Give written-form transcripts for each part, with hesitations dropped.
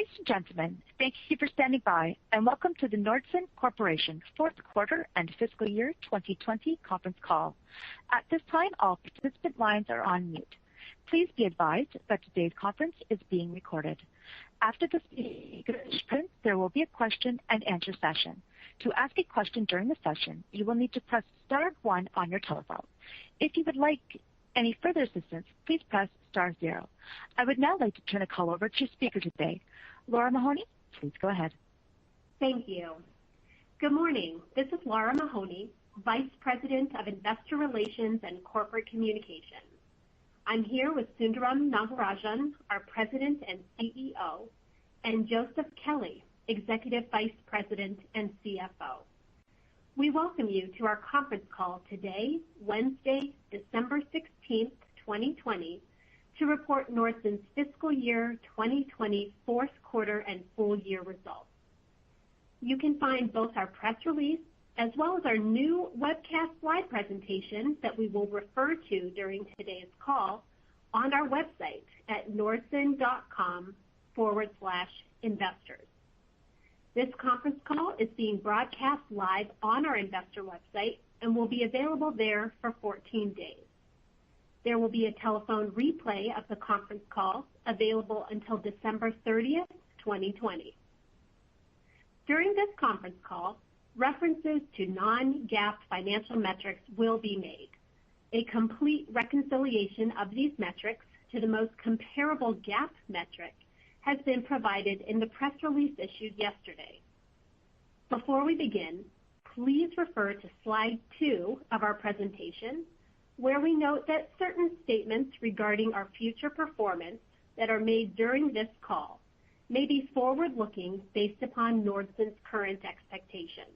Ladies and gentlemen, thank you for standing by, and welcome to the Nordson Corporation fourth quarter and fiscal year 2020 conference call. At this time, all participant lines are on mute. Please be advised that today's conference is being recorded. After the speaker's print, there will be a question-and-answer session. To ask a question during the session, you will need to press star one on your telephone. If you would like any further assistance, please press star zero. I would now like to turn the call over to your speaker today. Laura Mahoney, please go ahead. Thank you. Good morning. This is Laura Mahoney, Vice President of Investor Relations and Corporate Communications. I'm here with Sundaram Nagarajan, our President and CEO, and Joseph Kelley, Executive Vice President and CFO. We welcome you to our conference call today, Wednesday, December 16th, 2020, to report Nordson's fiscal year 2020 fourth quarter and full year results. You can find both our press release as well as our new webcast slide presentation that we will refer to during today's call on our website at nordson.com/investors. This conference call is being broadcast live on our investor website and will be available there for 14 days. There will be a telephone replay of the conference call available until December 30th, 2020. During this conference call, references to non-GAAP financial metrics will be made. A complete reconciliation of these metrics to the most comparable GAAP metric has been provided in the press release issued yesterday. Before we begin, please refer to slide 2 of our presentation, where we note that certain statements regarding our future performance that are made during this call may be forward-looking based upon Nordson's current expectations.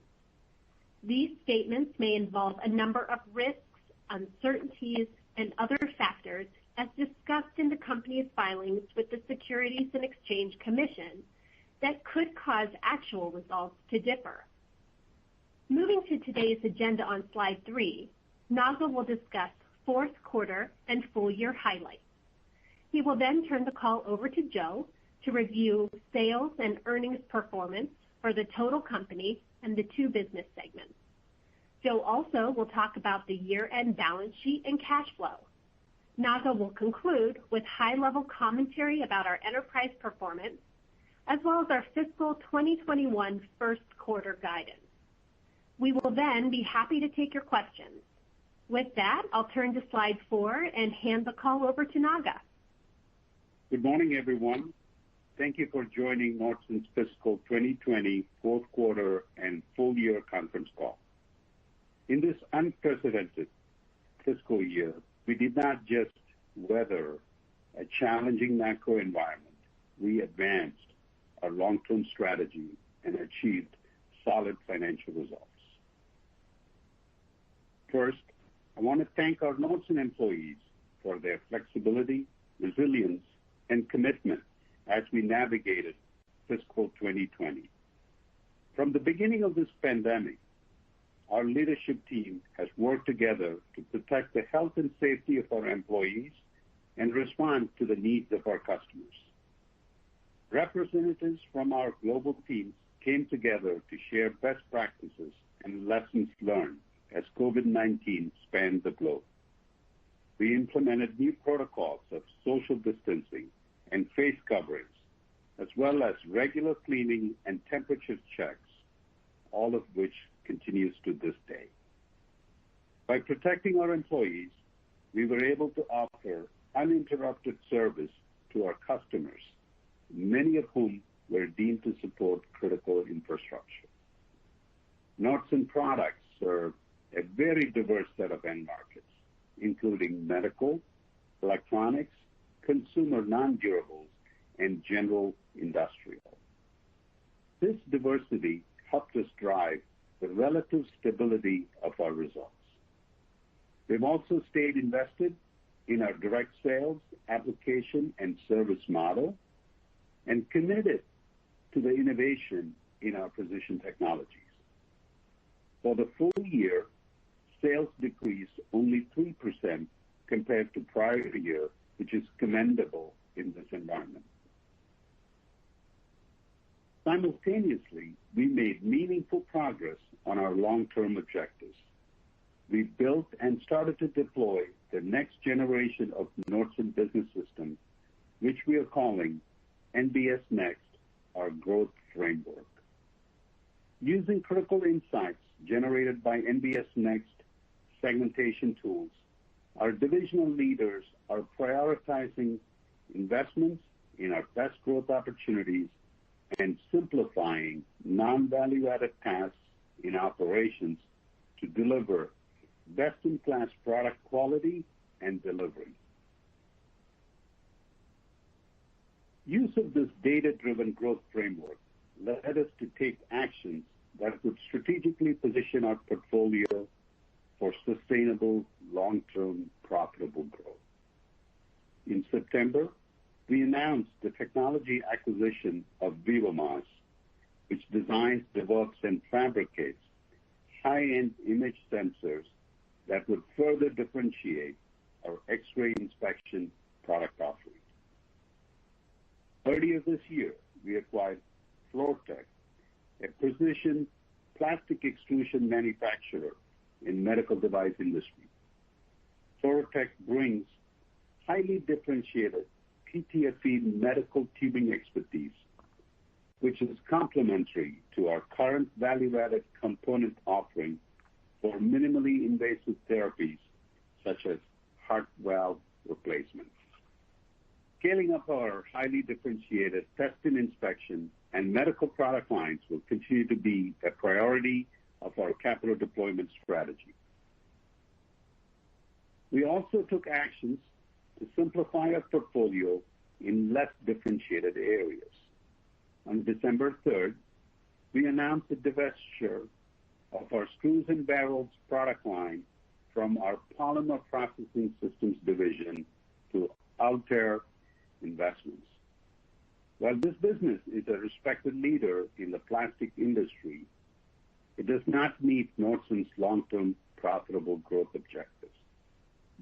These statements may involve a number of risks, uncertainties, and other factors as discussed in the company's filings with the Securities and Exchange Commission that could cause actual results to differ. Moving to today's agenda on slide 3, Naga will discuss fourth quarter and full year highlights. He will then turn the call over to Joe to review sales and earnings performance for the total company and the 2 business segments. Joe also will talk about the year-end balance sheet and cash flow. Naga will conclude with high-level commentary about our enterprise performance, as well as our fiscal 2021 first quarter guidance. We will then be happy to take your questions. With that, I'll turn to slide 4 and hand the call over to Naga. Good morning, everyone. Thank you for joining Nordson's fiscal 2020 fourth quarter and full year conference call. In this unprecedented fiscal year, we did not just weather a challenging macro environment, we advanced our long-term strategy and achieved solid financial results. First, I want to thank our Nordson employees for their flexibility, resilience, and commitment as we navigated fiscal 2020. From the beginning of this pandemic, our leadership team has worked together to protect the health and safety of our employees and respond to the needs of our customers. Representatives from our global teams came together to share best practices and lessons learned as COVID-19 spanned the globe. We implemented new protocols of social distancing and face coverings, as well as regular cleaning and temperature checks, all of which continues to this day. By protecting our employees, we were able to offer uninterrupted service to our customers, many of whom were deemed to support critical infrastructure. Nordson products serve a very diverse set of end markets, including medical, electronics, consumer non-durables, and general industrial. This diversity helped us drive the relative stability of our results. We've also stayed invested in our direct sales, application, and service model, and committed to the innovation in our precision technologies. For the full year, sales decreased only 3% compared to prior year, which is commendable in this environment. Simultaneously, we made meaningful progress on our long-term objectives. We built and started to deploy the next generation of Nordson Business System, which we are calling NDS Next, our growth framework. Using critical insights generated by NDS Next segmentation tools, our divisional leaders are prioritizing investments in our best growth opportunities and simplifying non-value-added tasks in operations to deliver best-in-class product quality and delivery. Use of this data-driven growth framework led us to take actions that would strategically position our portfolio for sustainable, long-term, profitable growth. In September, we announced the technology acquisition of VivaMOS, which designs, develops, and fabricates high-end image sensors that would further differentiate our X-ray inspection product offering. Earlier this year, we acquired Fluortek, a precision plastic extrusion manufacturer in medical device industry. Fluortek brings highly differentiated PTFE medical tubing expertise, which is complementary to our current value-added component offering for minimally invasive therapies such as heart valve replacement. Scaling up our highly differentiated test and inspection and medical product lines will continue to be a priority of our capital deployment strategy. We also took actions to simplify our portfolio in less differentiated areas. On December 3rd, we announced the divestiture of our screws and barrels product line from our Polymer Processing Systems division to Altair Investments. While this business is a respected leader in the plastic industry, it does not meet Nordson's long-term profitable growth objectives.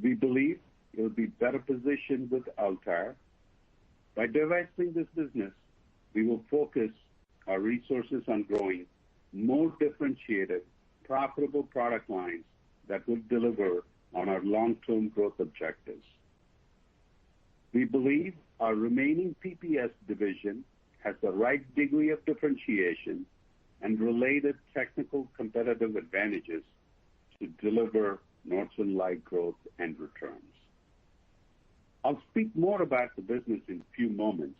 We believe it will be better positioned with Altair. By divesting this business, we will focus our resources on growing more differentiated, profitable product lines that will deliver on our long-term growth objectives. We believe our remaining PPS division has the right degree of differentiation and related technical competitive advantages to deliver Nordson-like growth and returns. I'll speak more about the business in a few moments,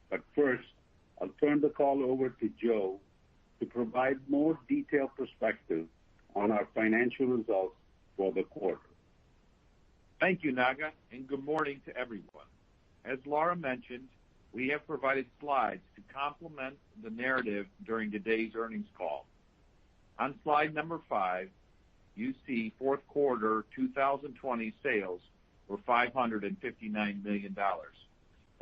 but first, I'll turn the call over to Joe to provide more detailed perspective on our financial results for the quarter. Thank you, Naga, and good morning to everyone. As Laura mentioned, we have provided slides to complement the narrative during today's earnings call. On slide number 5, you see fourth quarter 2020 sales were $559 million,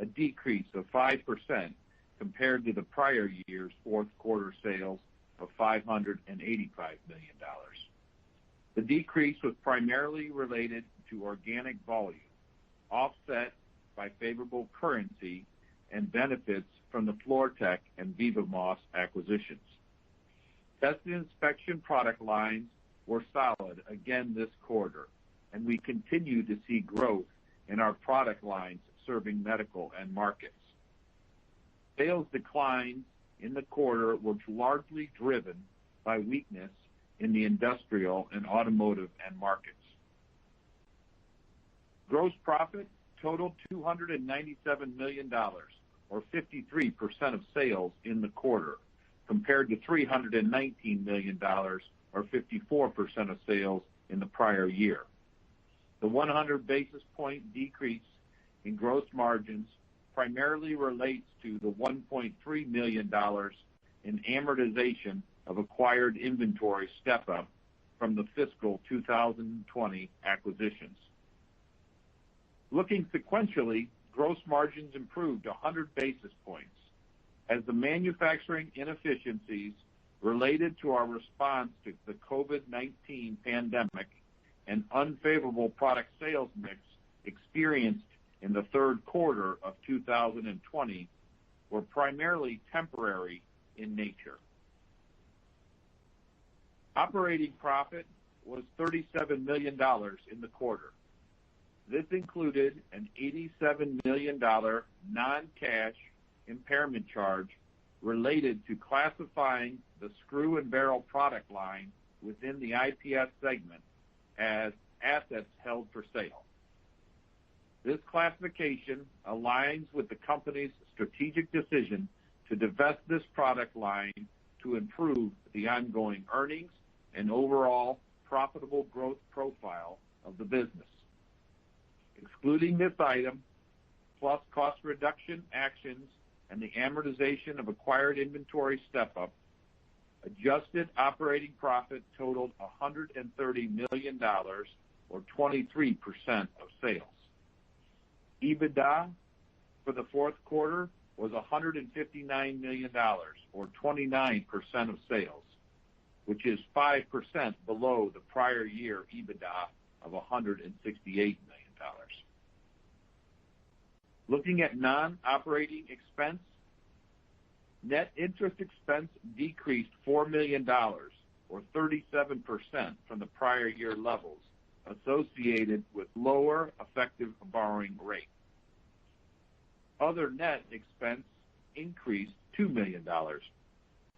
a decrease of 5% compared to the prior year's fourth quarter sales of $585 million. The decrease was primarily related to organic volume, offset by favorable currency and benefits from the Fluortek and VivaMOS acquisitions. Test and inspection product lines were solid again this quarter, and we continue to see growth in our product lines serving medical end markets. Sales declines in the quarter were largely driven by weakness in the industrial and automotive end markets. Gross profit totaled $297 million, or 53% of sales in the quarter, compared to $319 million, or 54% of sales in the prior year. The 100 basis point decrease in gross margins primarily relates to the $1.3 million in amortization of acquired inventory step-up from the fiscal 2020 acquisitions. Looking sequentially, gross margins improved 100 basis points as the manufacturing inefficiencies related to our response to the COVID-19 pandemic and unfavorable product sales mix experienced in the third quarter of 2020 were primarily temporary in nature. Operating profit was $37 million in the quarter. This included an $87 million non-cash impairment charge related to classifying the screw and barrel product line within the IPS segment as assets held for sale. This classification aligns with the company's strategic decision to divest this product line to improve the ongoing earnings and overall profitable growth profile of the business. Excluding this item, plus cost reduction actions and the amortization of acquired inventory step-up, adjusted operating profit totaled $130 million, or 23% of sales. EBITDA for the fourth quarter was $159 million, or 29% of sales, which is 5% below the prior year EBITDA of $168 million. Looking at non-operating expense, net interest expense decreased $4 million, or 37% from the prior year levels, associated with lower effective borrowing rate. Other net expense increased $2 million,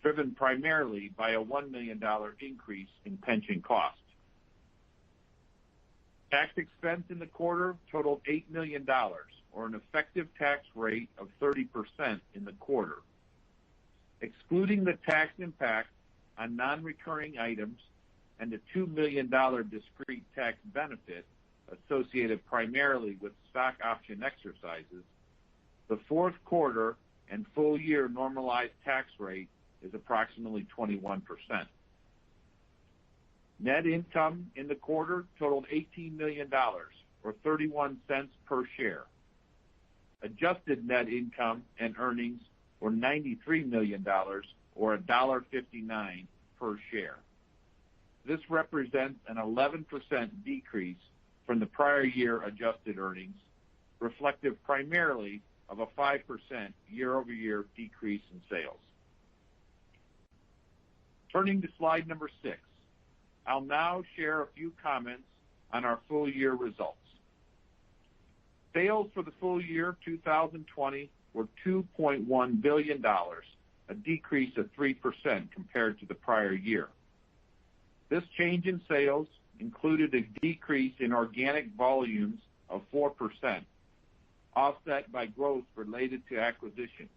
driven primarily by a $1 million increase in pension costs. Tax expense in the quarter totaled $8 million, or an effective tax rate of 30% in the quarter. Excluding the tax impact on non-recurring items and a $2 million discrete tax benefit associated primarily with stock option exercises, the fourth quarter and full year normalized tax rate is approximately 21%. Net income in the quarter totaled $18 million, or 31 cents per share. Adjusted net income and earnings were $93 million, or $1.59 per share. This represents an 11% decrease from the prior year adjusted earnings, reflective primarily of a 5% year-over-year decrease in sales. Turning to slide number 6, I'll now share a few comments on our full year results. Sales for the full year 2020 were $2.1 billion, a decrease of 3% compared to the prior year. This change in sales included a decrease in organic volumes of 4%, offset by growth related to acquisitions.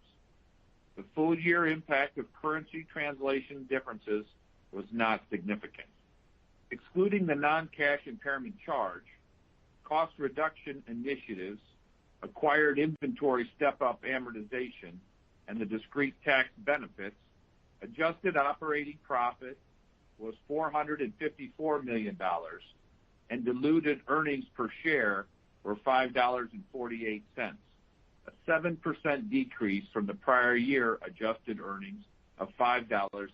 The full year impact of currency translation differences was not significant. Excluding the non-cash impairment charge, cost reduction initiatives, acquired inventory step-up amortization, and the discrete tax benefits, adjusted operating profit was $454 million, and diluted earnings per share were $5.48, a 7% decrease from the prior year adjusted earnings of $5.87.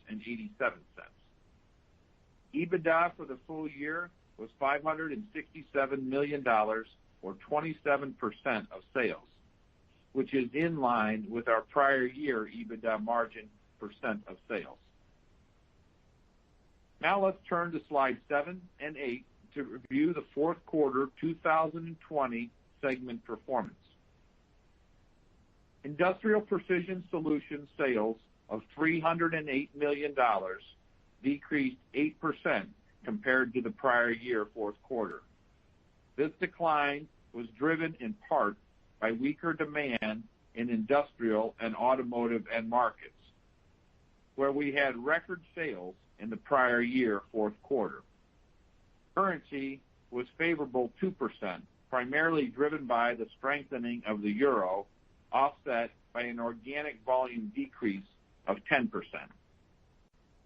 EBITDA for the full year was $567 million, or 27% of sales, which is in line with our prior year EBITDA margin percent of sales. Now let's turn to slides 7 and 8 to review the fourth quarter 2020 segment performance. Industrial Precision Solutions sales of $308 million decreased 8% compared to the prior year fourth quarter. This decline was driven in part by weaker demand in industrial and automotive end markets, where we had record sales in the prior year fourth quarter. Currency was favorable 2%, primarily driven by the strengthening of the euro, offset by an organic volume decrease of 10%.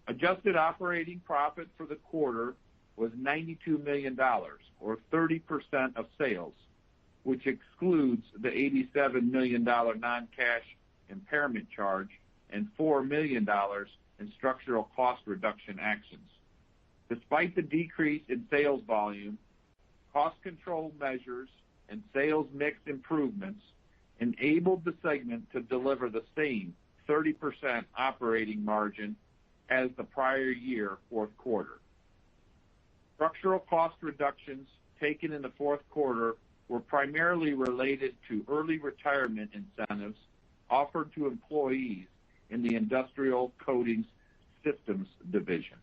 Adjusted operating profit for the quarter was $92 million, or 30% of sales, which excludes the $87 million non-cash impairment charge and $4 million in structural cost reduction actions. Despite the decrease in sales volume, cost control measures and sales mix improvements enabled the segment to deliver the same 30% operating margin as the prior year fourth quarter. Structural cost reductions taken in the fourth quarter were primarily related to early retirement incentives offered to employees in the Industrial Coatings Systems division.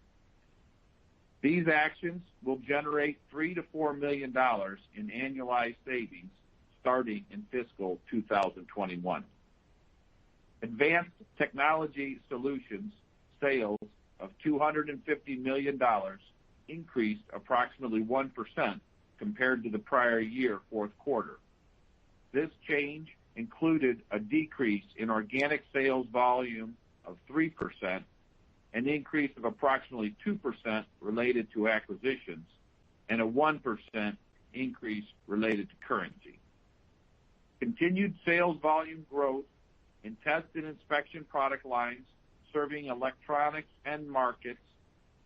These actions will generate $3 to $4 million in annualized savings starting in fiscal 2021. Advanced Technology Solutions sales of $250 million increased approximately 1% compared to the prior year fourth quarter. This change included a decrease in organic sales volume of 3%, an increase of approximately 2% related to acquisitions, and a 1% increase related to currency. Continued sales volume growth in test and inspection product lines serving electronics end markets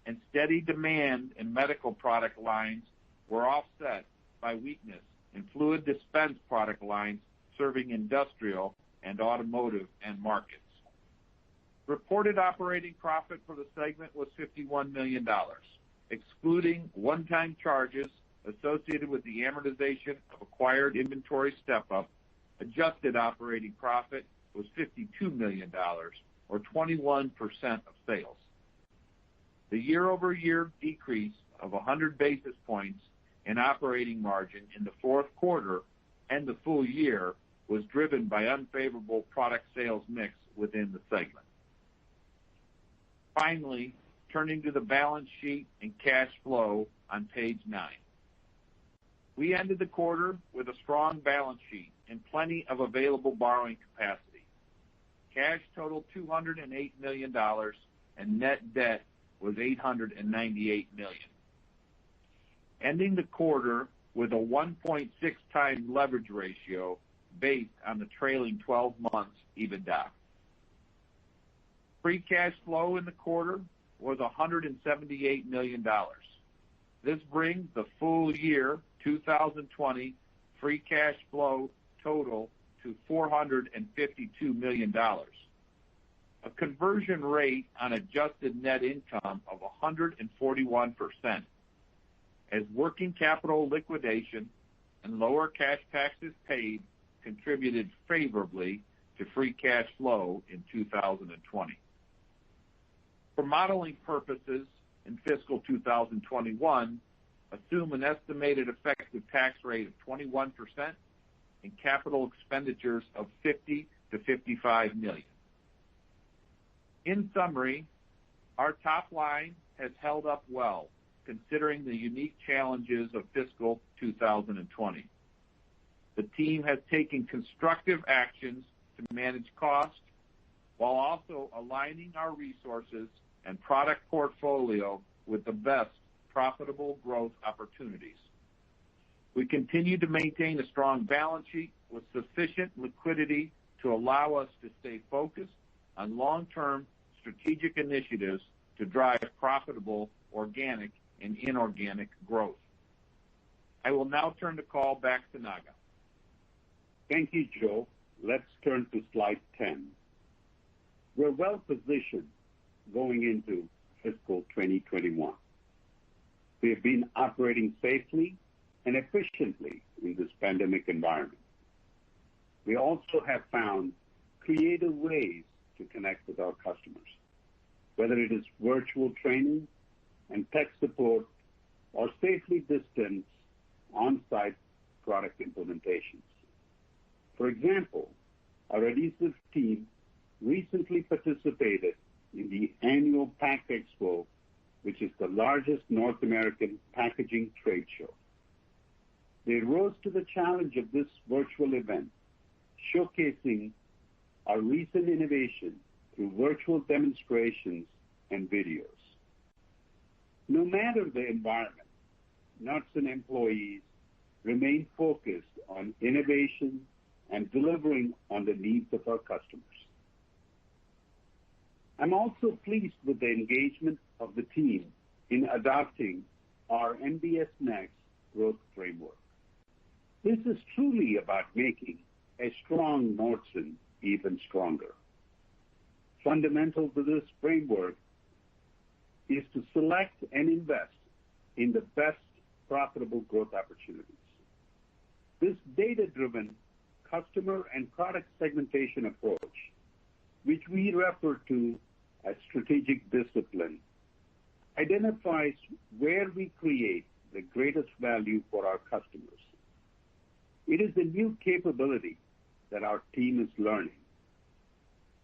and steady demand in medical product lines were offset by weakness in fluid dispense product lines serving industrial and automotive end markets. Reported operating profit for the segment was $51 million. Excluding one-time charges associated with the amortization of acquired inventory step-up, adjusted operating profit was $52 million, or 21% of sales. The year-over-year decrease of 100 basis points in operating margin in the fourth quarter and the full year was driven by unfavorable product sales mix within the segment. Finally, turning to the balance sheet and cash flow on page 9. We ended the quarter with a strong balance sheet and plenty of available borrowing capacity. Cash totaled $208 million, and net debt was $898 million. Ending the quarter with a 1.6 times leverage ratio based on the trailing 12 months EBITDA. Free cash flow in the quarter was $178 million. This brings the full year 2020 free cash flow total to $452 million, a conversion rate on adjusted net income of 141%, as working capital liquidation and lower cash taxes paid contributed favorably to free cash flow in 2020. For modeling purposes in fiscal 2021, assume an estimated effective tax rate of 21% and capital expenditures of $50 to $55 million. In summary, our top line has held up well considering the unique challenges of fiscal 2020. The team has taken constructive actions to manage costs while also aligning our resources and product portfolio with the best profitable growth opportunities. We continue to maintain a strong balance sheet with sufficient liquidity to allow us to stay focused on long-term strategic initiatives to drive profitable organic and inorganic growth. I will now turn the call back to Naga. Thank you, Joe. Let's turn to slide 10. We're well positioned going into fiscal 2021. We have been operating safely and efficiently in this pandemic environment. We also have found creative ways to connect with our customers, whether it is virtual training and tech support or safely distanced on-site product implementations. For example, our adhesive team recently participated in the annual Pack Expo, which is the largest North American packaging trade show. They rose to the challenge of this virtual event, showcasing our recent innovation through virtual demonstrations and videos. No matter the environment, Nordson employees remain focused on innovation and delivering on the needs of our customers. I'm also pleased with the engagement of the team in adopting our NDSN growth framework. This is truly about making a strong Nordson even stronger. Fundamental to this framework is to select and invest in the best profitable growth opportunities. This data-driven customer and product segmentation approach, which we refer to as strategic discipline, identifies where we create the greatest value for our customers. It is a new capability that our team is learning.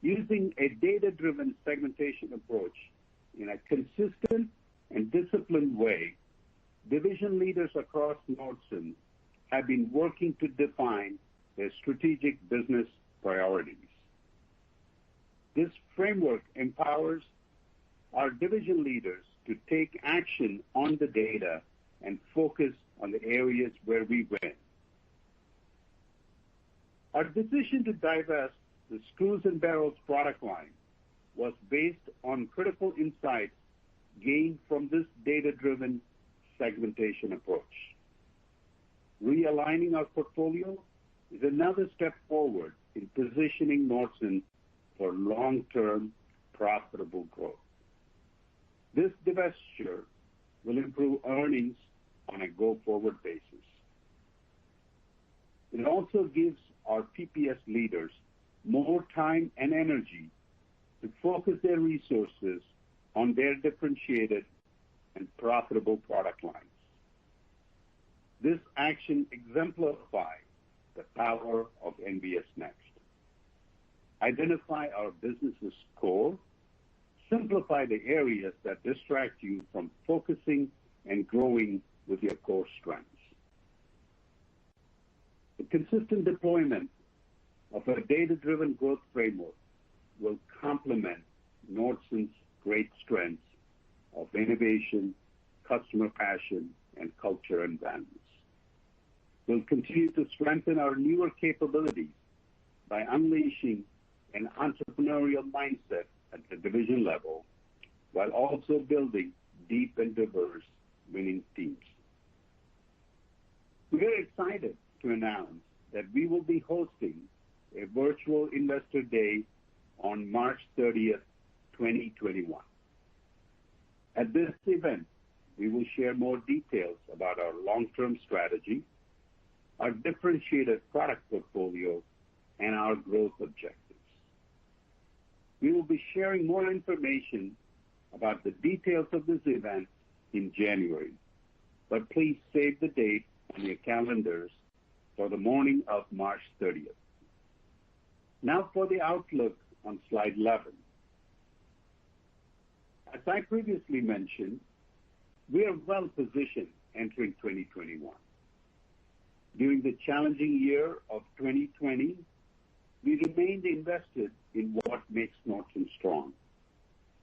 Using a data-driven segmentation approach in a consistent and disciplined way, division leaders across Nordson have been working to define their strategic business priorities. This framework empowers our division leaders to take action on the data and focus on the areas where we win. Our decision to divest the screws and barrels product line was based on critical insights gained from this data-driven segmentation approach. Realigning our portfolio is another step forward in positioning Nordson for long-term profitable growth. This divestiture will improve earnings on a go-forward basis. It also gives our PPS leaders more time and energy to focus their resources on their differentiated and profitable product lines. This action exemplifies the power of NBS Next. Identify our business's core, simplify the areas that distract you from focusing and growing with your core strengths. The consistent deployment of a data-driven growth framework will complement Nordson's great strengths of innovation, customer passion, and culture and values. We'll continue to strengthen our newer capabilities by unleashing an entrepreneurial mindset at the division level, while also building deep and diverse winning teams. We are excited to announce that we will be hosting a virtual Investor Day on March 30th, 2021. At this event, we will share more details about our long-term strategy, our differentiated product portfolio, and our growth objectives. We will be sharing more information about the details of this event in January, but please save the date on your calendars for the morning of March 30th. Now for the outlook on slide 11. As I previously mentioned, we are well positioned entering 2021. During the challenging year of 2020, we remained invested in what makes Nordson strong,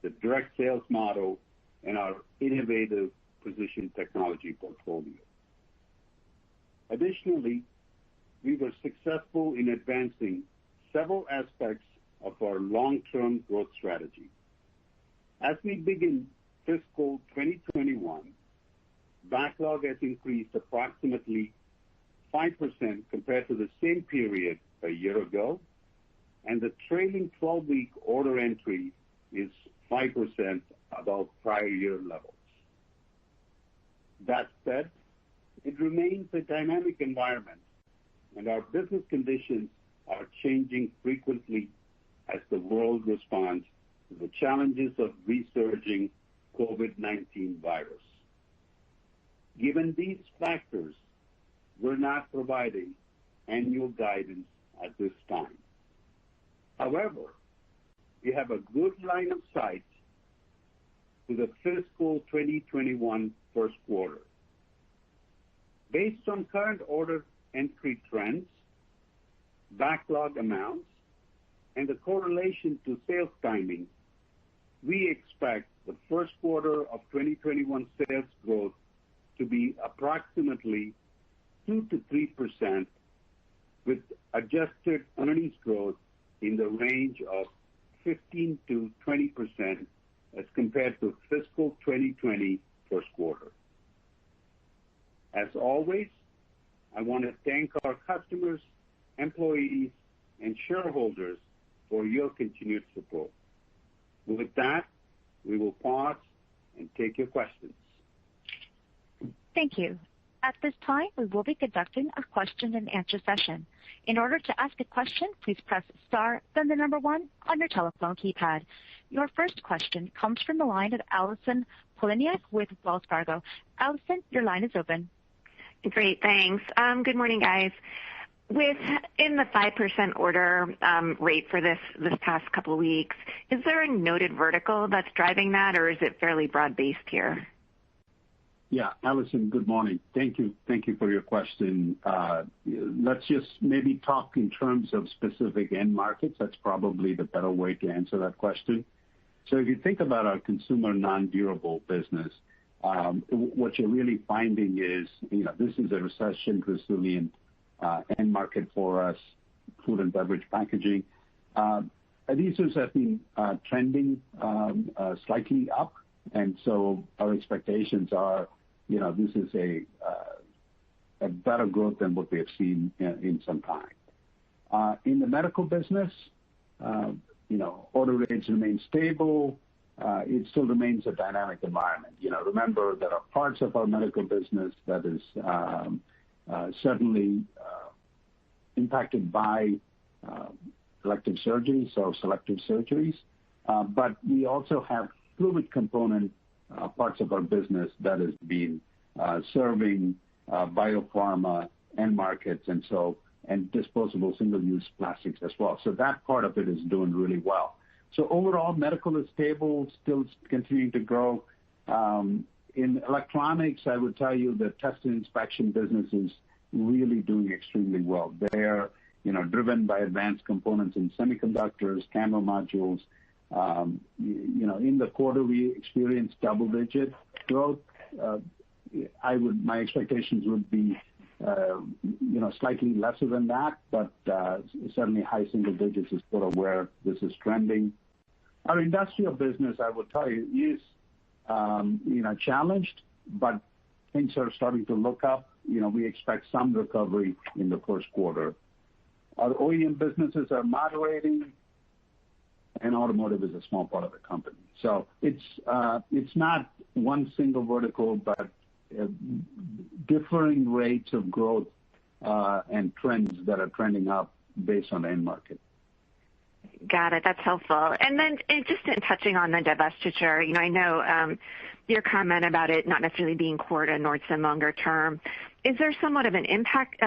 the direct sales model and our innovative precision technology portfolio. Additionally, we were successful in advancing several aspects of our long-term growth strategy. As we begin fiscal 2021, backlog has increased approximately 5% compared to the same period a year ago, and the trailing 12-week order entry is 5% above prior year levels. That said, it remains a dynamic environment, and our business conditions are changing frequently as the world responds to the challenges of resurging COVID-19 virus. Given these factors, we're not providing annual guidance at this time. However, we have a good line of sight to the fiscal 2021 first quarter. Based on current order entry trends, backlog amounts, and the correlation to sales timing, we expect the first quarter of 2021 sales growth to be approximately 2 to 3%, with adjusted earnings growth in the range of 15 to 20% as compared to fiscal 2020 first quarter. As always, I want to thank our customers, employees, and shareholders for your continued support. With that, we will pause and take your questions. Thank you. At this time, we will be conducting a question and answer session. In order to ask a question, please press star, then the number 1 on your telephone keypad. Your first question comes from the line of Allison Poliniak with Wells Fargo. Allison, your line is open. Great, thanks. Good morning, guys. Within the 5% order rate for this past couple of weeks, is there a noted vertical that's driving that, or is it fairly broad-based here? Yeah, Allison, good morning. Thank you for your question. Let's just maybe talk in terms of specific end markets. That's probably the better way to answer that question. So if you think about our consumer non-durable business, what you're really finding is, this is a recession-resilient end market for us, food and beverage packaging. Adhesives have been trending slightly up, and so our expectations are, this is a better growth than what we have seen in some time. In the medical business, order rates remain stable. It still remains a dynamic environment. Remember, there are parts of our medical business that is certainly impacted by elective surgeries or selective surgeries, but we also have fluid component parts of our business that has been serving biopharma end markets and disposable single-use plastics as well. So that part of it is doing really well. So overall, medical is stable, still continuing to grow. In electronics, I would tell you the test and inspection business is really doing extremely well. They're driven by advanced components in semiconductors, camera modules. In the quarter, we experienced double-digit growth. My expectations would be, slightly lesser than that, but certainly high single digits is sort of where this is trending. Our industrial business, I would tell you, is, challenged, but things are starting to look up. We expect some recovery in the first quarter. Our OEM businesses are moderating, and automotive is a small part of the company. So it's not one single vertical, but differing rates of growth and trends that are trending up based on the end market. Got it. That's helpful. And then just in touching on the divestiture, I know your comment about it not necessarily being core to Nordson longer term. Is there somewhat of a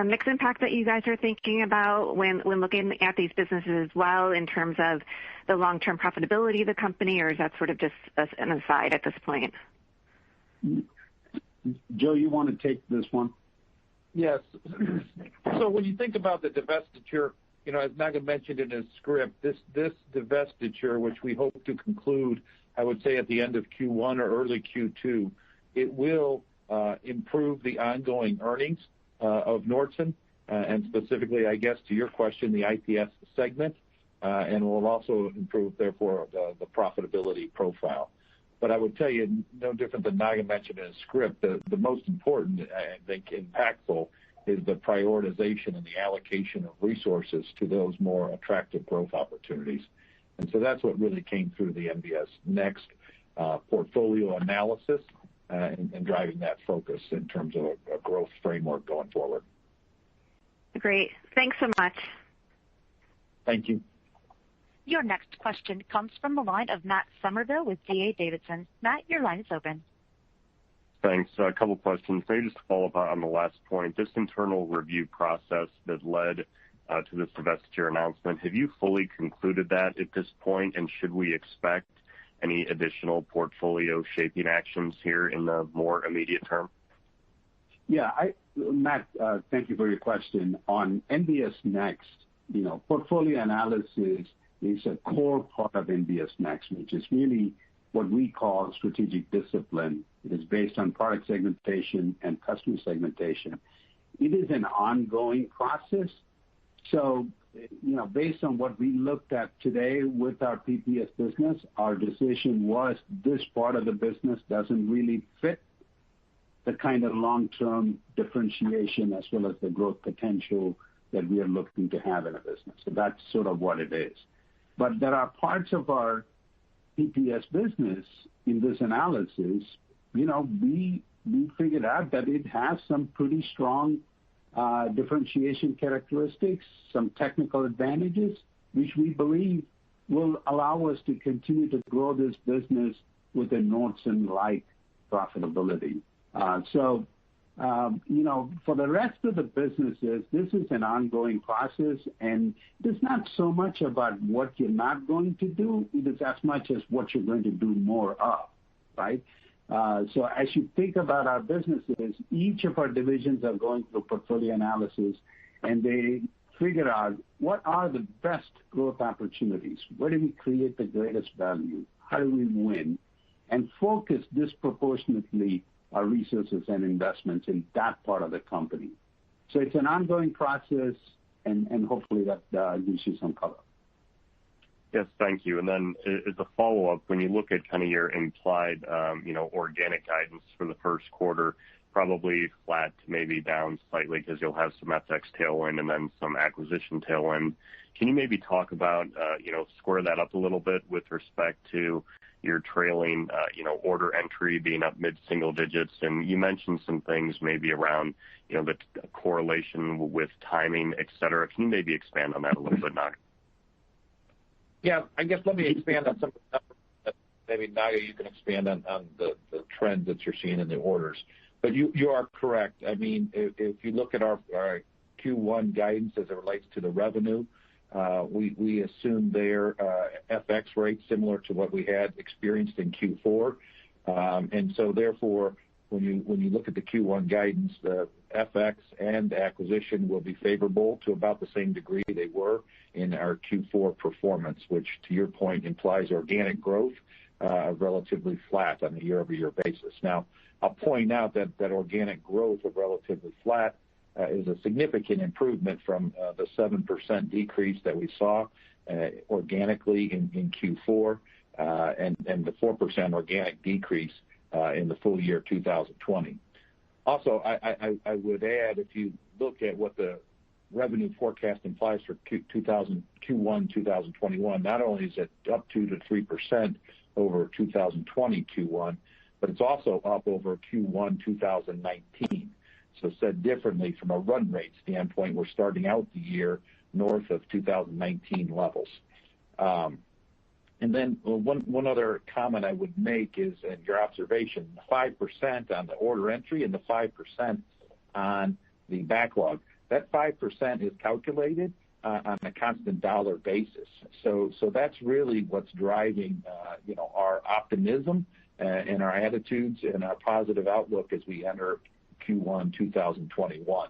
mixed impact that you guys are thinking about when looking at these businesses as well in terms of the long-term profitability of the company, or is that sort of just an aside at this point? Joe, you want to take this one? Yes. So when you think about the divestiture, as Naga mentioned in his script, this divestiture, which we hope to conclude, I would say at the end of Q1 or early Q2, it will improve the ongoing earnings of Nordson, and specifically, I guess, to your question, the IPS segment, and will also improve, therefore, the profitability profile. But I would tell you, no different than Naga mentioned in his script, the most important, I think, impactful is the prioritization and the allocation of resources to those more attractive growth opportunities. And so that's what really came through the NBS Next portfolio analysis and driving that focus in terms of a growth framework going forward. Great. Thanks so much. Thank you. Your next question comes from the line of Matt Summerville with D.A. Davidson. Matt, your line is open. Thanks. A couple questions. Maybe just to follow up on the last point, this internal review process that led to this divestiture announcement, have you fully concluded that at this point, and should we expect any additional portfolio shaping actions here in the more immediate term? Yeah, Matt, thank you for your question. On NBS Next, portfolio analysis is a core part of NBS Next, which is really what we call strategic discipline. It is based on product segmentation and customer segmentation. It is an ongoing process. So, based on what we looked at today with our PPS business, our decision was this part of the business doesn't really fit the kind of long-term differentiation as well as the growth potential that we are looking to have in a business. So that's sort of what it is. But there are parts of our EPS business in this analysis, we figured out that it has some pretty strong differentiation characteristics, some technical advantages, which we believe will allow us to continue to grow this business with a Nordson-like profitability. For the rest of the businesses, this is an ongoing process, and it's not so much about what you're not going to do, it is as much as what you're going to do more of, right? So as you think about our businesses, each of our divisions are going through portfolio analysis, and they figure out what are the best growth opportunities, where do we create the greatest value, how do we win, and focus disproportionately our resources and investments in that part of the company. So it's an ongoing process, and hopefully that gives you some color. Yes, thank you. And then as a follow-up, when you look at kind of your implied, organic guidance for the first quarter, probably flat to maybe down slightly because you'll have some FX tailwind and then some acquisition tailwind. Can you maybe talk about, square that up a little bit with respect to your trailing, order entry being up mid-single digits? And you mentioned some things maybe around, the correlation with timing, et cetera. Can you maybe expand on that a little bit, Naga? Yeah, I guess let me expand on some of the numbers. Maybe, Naga, you can expand on the trend that you're seeing in the orders. But you are correct. I mean, if you look at our Q1 guidance as it relates to the revenue, we assume their FX rate similar to what we had experienced in Q4. And so therefore, when you look at the Q1 guidance, the FX and acquisition will be favorable to about the same degree they were in our Q4 performance, which to your point implies organic growth relatively flat on a year-over-year basis. Now, I'll point out that organic growth of relatively flat is a significant improvement from the 7% decrease that we saw organically in Q4 and the 4% organic decrease in the full year 2020. Also, I would add, if you look at what the revenue forecast implies for Q1 2021, not only is it up 2 to 3% over 2020 Q1, but it's also up over Q1 2019. So said differently, from a run rate standpoint, we're starting out the year north of 2019 levels. And then one other comment I would make is, in your observation, 5% on the order entry and the 5% on the backlog. That 5% is calculated on a constant dollar basis. So that's really what's driving, our optimism and our attitudes and our positive outlook as we enter Q1 2021.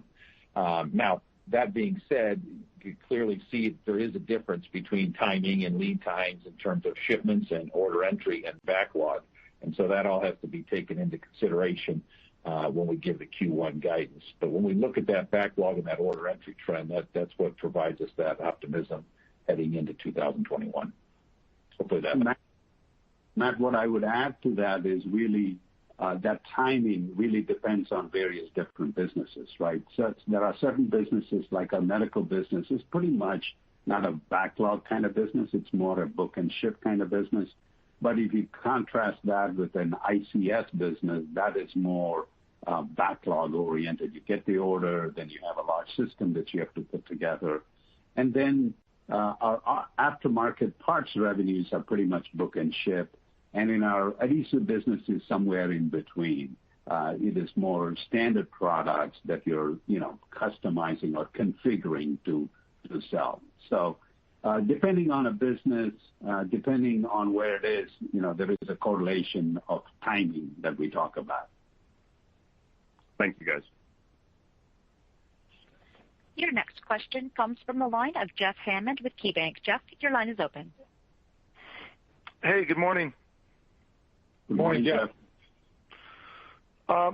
Now, that being said, you clearly see there is a difference between timing and lead times in terms of shipments and order entry and backlog. And so that all has to be taken into consideration when we give the Q1 guidance. But when we look at that backlog and that order entry trend, that's what provides us that optimism heading into 2021. Hopefully that... Matt, what I would add to that is really that timing really depends on various different businesses, right? So there are certain businesses, like our medical business, is pretty much not a backlog kind of business. It's more a book and ship kind of business. But if you contrast that with an ICS business, that is more backlog oriented. You get the order, then you have a large system that you have to put together. And then our aftermarket parts revenues are pretty much book and ship. And in our adhesive business is somewhere in between. It is more standard products that you're, customizing or configuring to sell. So depending on a business, depending on where it is, there is a correlation of timing that we talk about. Thank you, guys. Your next question comes from the line of Jeff Hammond with KeyBanc. Jeff, your line is open. Hey, good morning. Good morning, Jeff.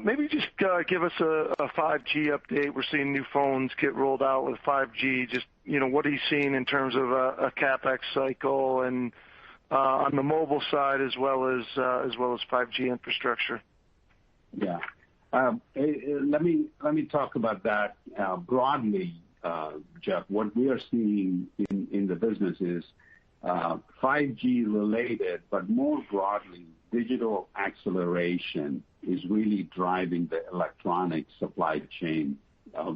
Maybe just give us a 5G update. We're seeing new phones get rolled out with 5G. Just, what are you seeing in terms of a CapEx cycle and on the mobile side as well as 5G infrastructure? Yeah. Let me talk about that broadly, Jeff. What we are seeing in the business is 5G related, but more broadly, digital acceleration is really driving the electronic supply chain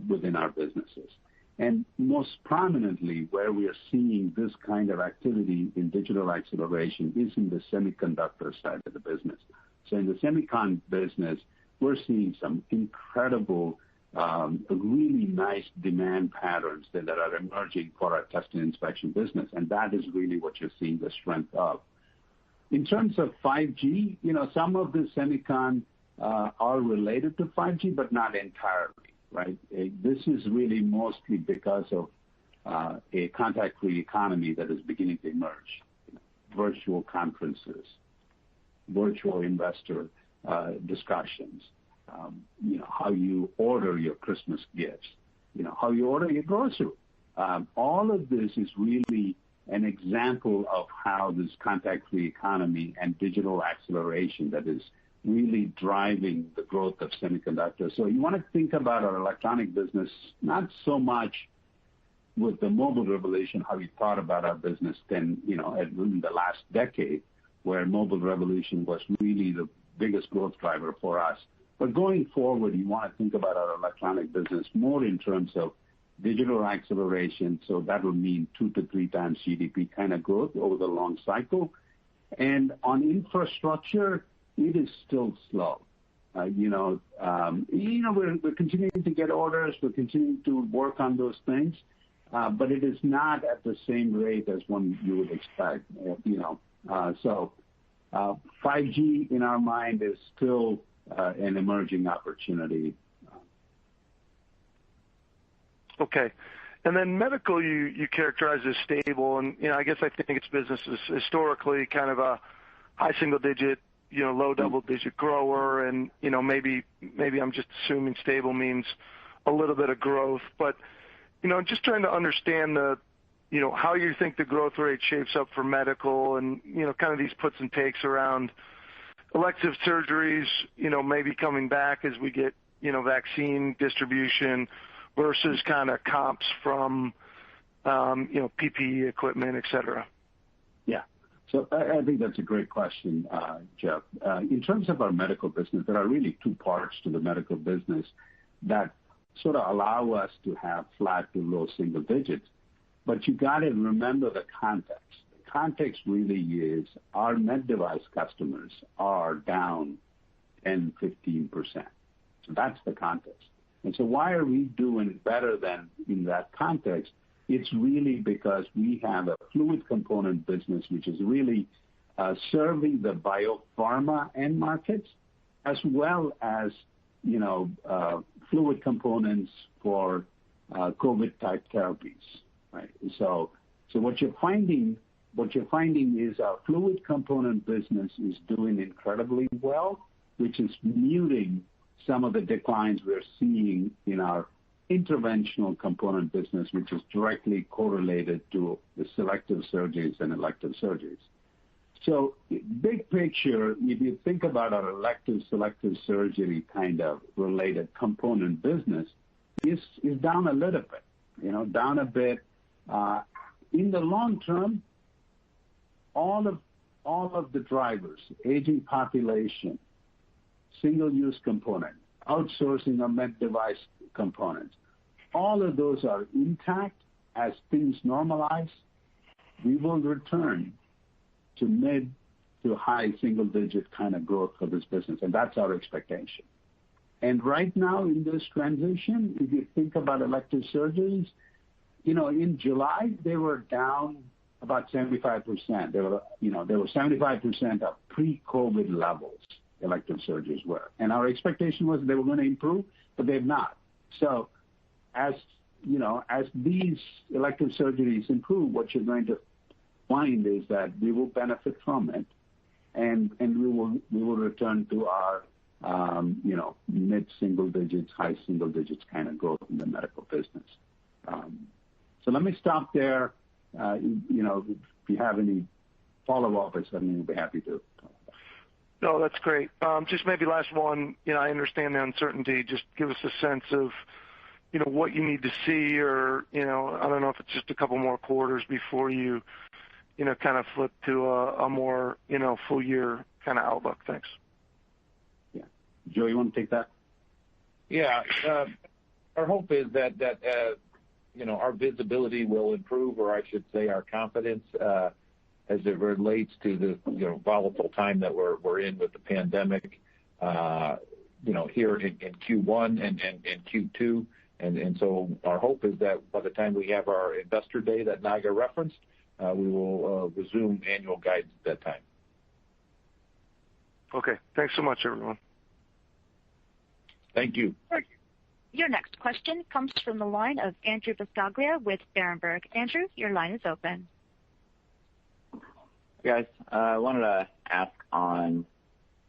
within our businesses. And most prominently, where we are seeing this kind of activity in digital acceleration is in the semiconductor side of the business. So in the semicon business, we're seeing some incredible, really nice demand patterns that are emerging for our test and inspection business, and that is really what you're seeing the strength of. In terms of 5G, some of the semicon are related to 5G, but not entirely, right? This is really mostly because of a contact-free economy that is beginning to emerge. Virtual conferences, virtual investor discussions, how you order your Christmas gifts, how you order your grocery. All of this is really an example of how this contact-free economy and digital acceleration that is really driving the growth of semiconductors. So you want to think about our electronic business, not so much with the mobile revolution, how we thought about our business then, in the last decade, where mobile revolution was really the biggest growth driver for us. But going forward, you want to think about our electronic business more in terms of digital acceleration. So that will mean 2 to 3 times GDP kind of growth over the long cycle. And on infrastructure, it is still slow. We're continuing to get orders. We're continuing to work on those things, but it is not at the same rate as one you would expect. So 5G in our mind is still an emerging opportunity. Okay. And then medical, you characterize as stable, and I guess I think its business is historically kind of a high single digit, low double digit grower, and maybe I'm just assuming stable means a little bit of growth, but just trying to understand how you think the growth rate shapes up for medical, and kind of these puts and takes around elective surgeries, maybe coming back as we get vaccine distribution versus kind of comps from PPE equipment, et cetera. Yeah. So I think that's a great question, Jeff. In terms of our medical business, there are really 2 parts to the medical business that sort of allow us to have flat to low single digits. But you got to remember the context. The context really is our med device customers are down 10, 15%. So that's the context. And so why are we doing better than in that context? It's really because we have a fluid component business, which is really serving the biopharma end markets, as well as, fluid components for COVID type therapies, right? So what you're finding is our fluid component business is doing incredibly well, which is muting some of the declines we're seeing in our interventional component business, which is directly correlated to the selective surgeries and elective surgeries. So big picture, if you think about our elective selective surgery kind of related component business, is down a little bit, down a bit. In the long term, all of the drivers, aging population, single-use component, outsourcing of med device components, all of those are intact. As things normalize, we will return to mid to high single-digit kind of growth for this business, and that's our expectation. And right now in this transition, if you think about elective surgeries, in July, they were down about 75%. They were 75% of pre-COVID levels, elective surgeries were. And our expectation was they were going to improve, but they've not. So as these elective surgeries improve, what you're going to find is that we will benefit from it, and we will return to our mid single digits, high single digits kind of growth in the medical business. So let me stop there. If you have any follow-up, I certainly will be happy to. No, that's great. Just maybe last one. I understand the uncertainty. Just give us a sense of what you need to see, or I don't know if it's just a couple more quarters before you kind of flip to a more full year kind of outlook? Thanks. Yeah. Joe, you want to take that? Yeah. Our hope is that our visibility will improve, or I should say our confidence as it relates to the volatile time that we're in with the pandemic here in Q1 and Q2. And so our hope is that by the time we have our investor day that Naga referenced, we will resume annual guidance at that time. Okay. Thanks so much, everyone. Thank you. Your next question comes from the line of Andrew Buscaglia with Berenberg. Andrew, your line is open. Hey guys, I wanted to ask on,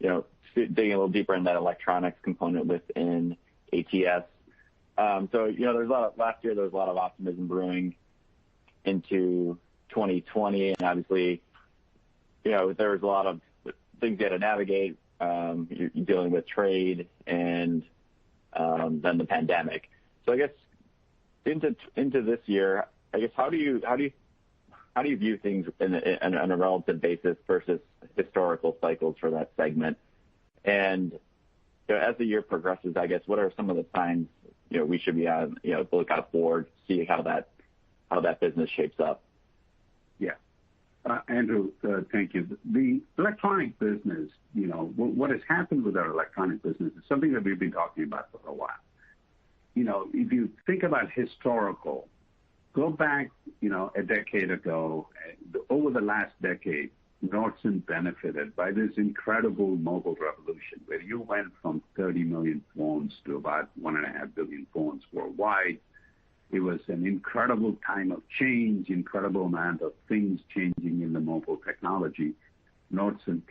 digging a little deeper in that electronics component within ATS. Last year there was a lot of optimism brewing into 2020, and obviously, there was a lot of things you had to navigate. You're dealing with trade and then the pandemic. So I guess into this year, I guess how do you view things on a relative basis versus historical cycles for that segment? And as the year progresses, I guess what are some of the signs we should be on look out for, see how that business shapes up? Yeah. Andrew, thank you. The electronic business, what has happened with our electronic business is something that we've been talking about for a while. If you think about historical, go back, a decade ago, over the last decade, Nordson benefited by this incredible mobile revolution where you went from 30 million phones to about 1.5 billion phones worldwide. It was an incredible time of change, incredible amount of things changing in the mobile technology. Nordson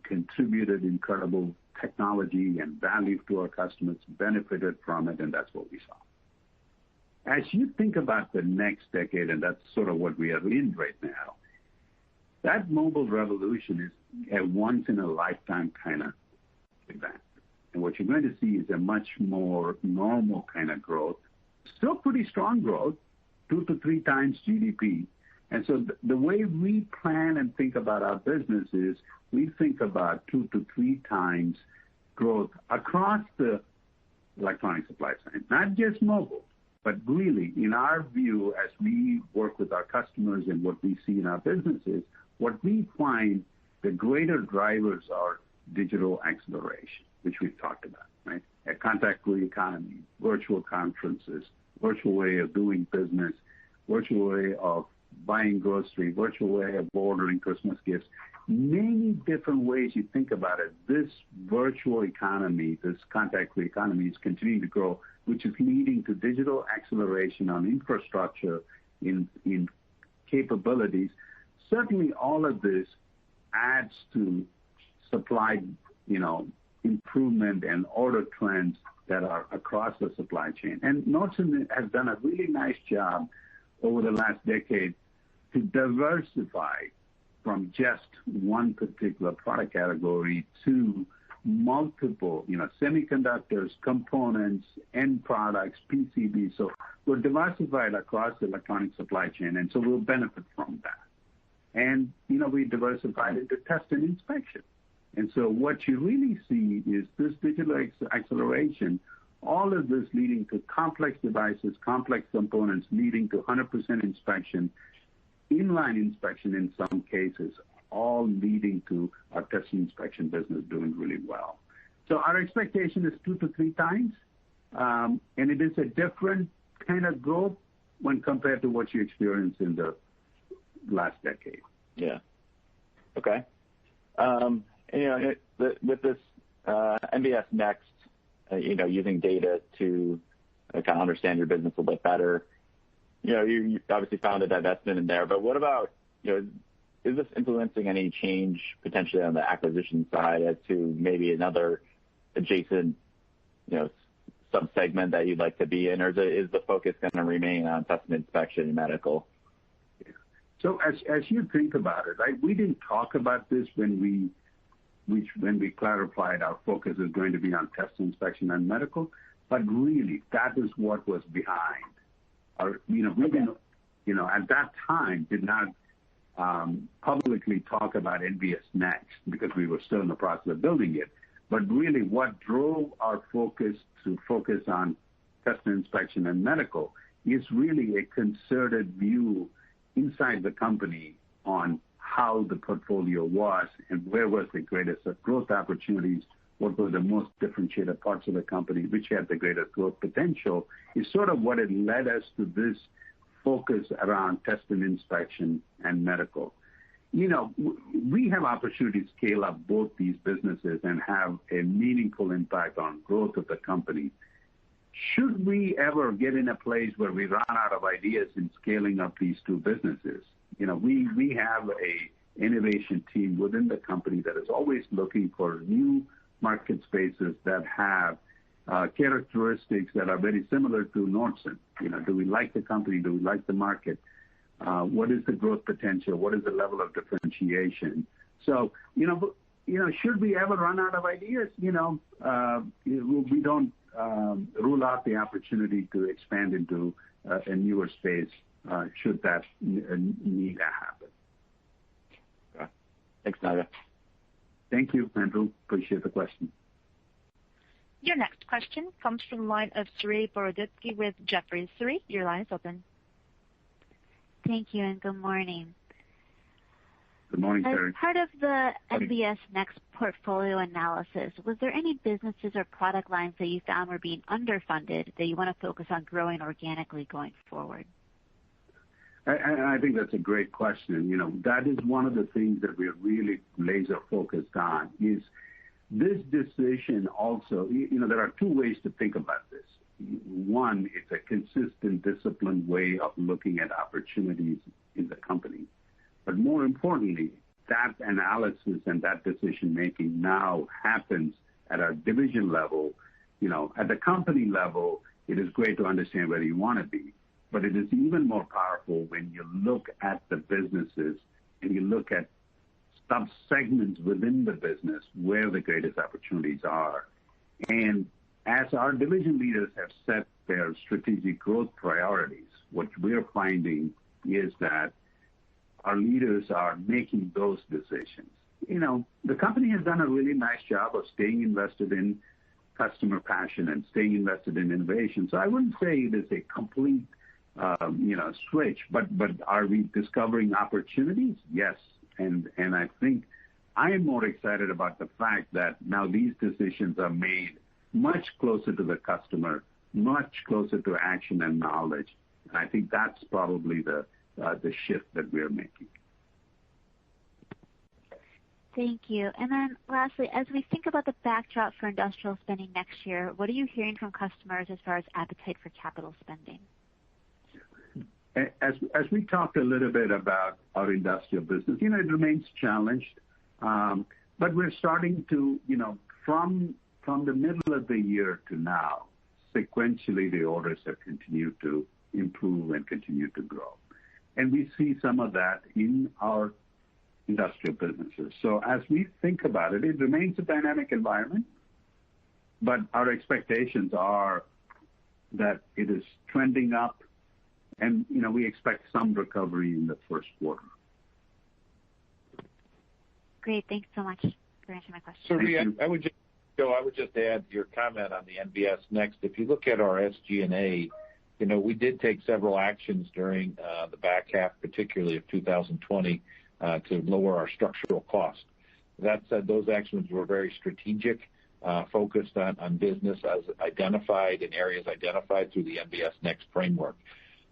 contributed incredible technology and value to our customers, benefited from it, and that's what we saw. As you think about the next decade, and that's sort of what we are in right now, that mobile revolution is a once-in-a-lifetime kind of event. And what you're going to see is a much more normal kind of growth, still pretty strong growth, 2 to 3 times GDP. And so the way we plan and think about our business is we think about 2 to 3 times growth across the electronic supply chain, not just mobile, but really in our view, as we work with our customers and what we see in our businesses, what we find the greater drivers are digital acceleration, which we've talked about, right? A contact-free economy, virtual conferences, virtual way of doing business, virtual way of buying grocery, virtual way of ordering Christmas gifts. Many different ways you think about it. This virtual economy, this contact-free economy is continuing to grow, which is leading to digital acceleration on infrastructure in capabilities. Certainly all of this adds to supply, improvement and order trends that are across the supply chain. And Nordson has done a really nice job over the last decade to diversify from just one particular product category to multiple, semiconductors, components, end products, PCBs. So we're diversified across the electronic supply chain, and so we'll benefit from that. And, we diversified into test and inspection. And so what you really see is this digital acceleration, all of this leading to complex devices, complex components, leading to 100% inspection, inline inspection in some cases, all leading to our test and inspection business doing really well. So our expectation is 2 to 3 times, and it is a different kind of growth when compared to what you experienced in the last decade. Yeah. Okay. With this NBS Next, using data to kind of understand your business a little bit better, you obviously found a divestment in there, but what about, is this influencing any change potentially on the acquisition side as to maybe another adjacent, sub-segment that you'd like to be in, or is the focus going to remain on test and inspection and medical? So as you think about it, right, we didn't talk about this when we clarified our focus is going to be on test inspection and medical, but really that is what was behind. We didn't, at that time did not publicly talk about NBS Next because we were still in the process of building it. But really what drove our focus to focus on test and inspection and medical is really a concerted view inside the company on how the portfolio was and where was the greatest growth opportunities, what were the most differentiated parts of the company, which had the greatest growth potential, is sort of what had led us to this focus around test and inspection and medical. We have opportunity to scale up both these businesses and have a meaningful impact on growth of the company. Should we ever get in a place where we run out of ideas in scaling up these two businesses, we have a innovation team within the company that is always looking for new market spaces that have characteristics that are very similar to Nordson. Do we like the company? Do we like the market? What is the growth potential? What is the level of differentiation? So, should we ever run out of ideas? We don't rule out the opportunity to expand into a newer space should that need to happen. Okay. Thanks, Naga. Thank you, Andrew. Appreciate the question. Your next question comes from the line of Saree Boroditsky with Jefferies. Saree, your line is open. Thank you, and good morning. Good morning, Saree. As part of the NDS Next portfolio analysis, was there any businesses or product lines that you found were being underfunded that you want to focus on growing organically going forward? I think that's a great question. That is one of the things that we're really laser focused on is this decision also, there are two ways to think about this. One, it's a consistent, disciplined way of looking at opportunities in the company. But more importantly, that analysis and that decision-making now happens at our division level. At the company level, it is great to understand where you want to be. But it is even more powerful when you look at the businesses and you look at sub-segments within the business where the greatest opportunities are. And as our division leaders have set their strategic growth priorities, what we're finding is that our leaders are making those decisions. The company has done a really nice job of staying invested in customer passion and staying invested in innovation. So I wouldn't say it is a complete switch, but are we discovering opportunities? Yes. And I think I am more excited about the fact that now these decisions are made much closer to the customer, much closer to action and knowledge. And I think that's probably the shift that we're making. Thank you. And then lastly, as we think about the backdrop for industrial spending next year, what are you hearing from customers as far as appetite for capital spending? As we talked a little bit about our industrial business, it remains challenged, but we're starting to, from the middle of the year to now, sequentially the orders have continued to improve and continue to grow. And we see some of that in our industrial businesses. So as we think about it, it remains a dynamic environment, but our expectations are that it is trending up, and we expect some recovery in the first quarter. Great. Thanks so much for answering my question. Saree, I would just add your comment on the NBS Next. If you look at our SG&A, we did take several actions during the back half, particularly of 2020, to lower our structural cost. That said, those actions were very strategic, focused on business as identified in areas identified through the NBS Next framework.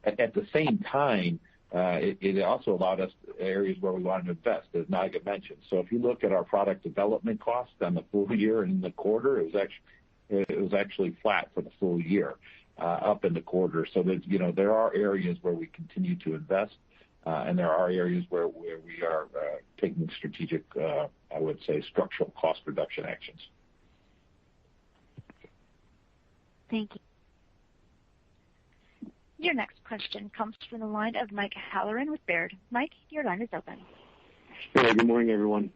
At the same time, it also allowed us areas where we wanted to invest, as Naga mentioned. So if you look at our product development costs on the full year and in the quarter, it was actually flat for the full year, up in the quarter. So that there are areas where we continue to invest, and there are areas where we are taking strategic, I would say, structural cost reduction actions. Thank you. Your next question comes from the line of Mike Halloran with Baird. Mike, your line is open. Hey, good morning, everyone.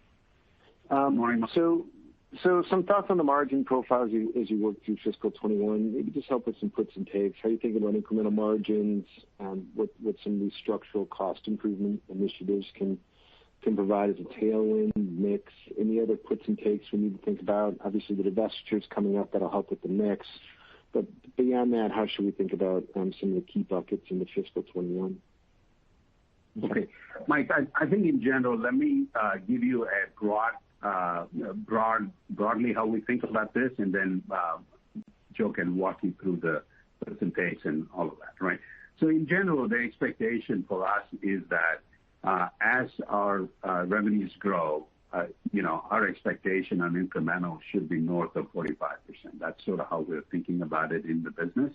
Good morning. So So some thoughts on the margin profile as you work through fiscal 21. Maybe just help with some puts and takes. How are you thinking about incremental margins? What some of these structural cost improvement initiatives can provide as a tailwind mix? Any other puts and takes we need to think about? Obviously, the divestitures coming up, that'll help with the mix. But beyond that, how should we think about some of the key buckets into fiscal 21? Okay. Mike, I think in general, let me give you a broadly how we think about this, and then Joe can walk you through the percentages and all of that, right? So in general, the expectation for us is that as our revenues grow, our expectation on incremental should be north of 45%. That's sort of how we're thinking about it in the business.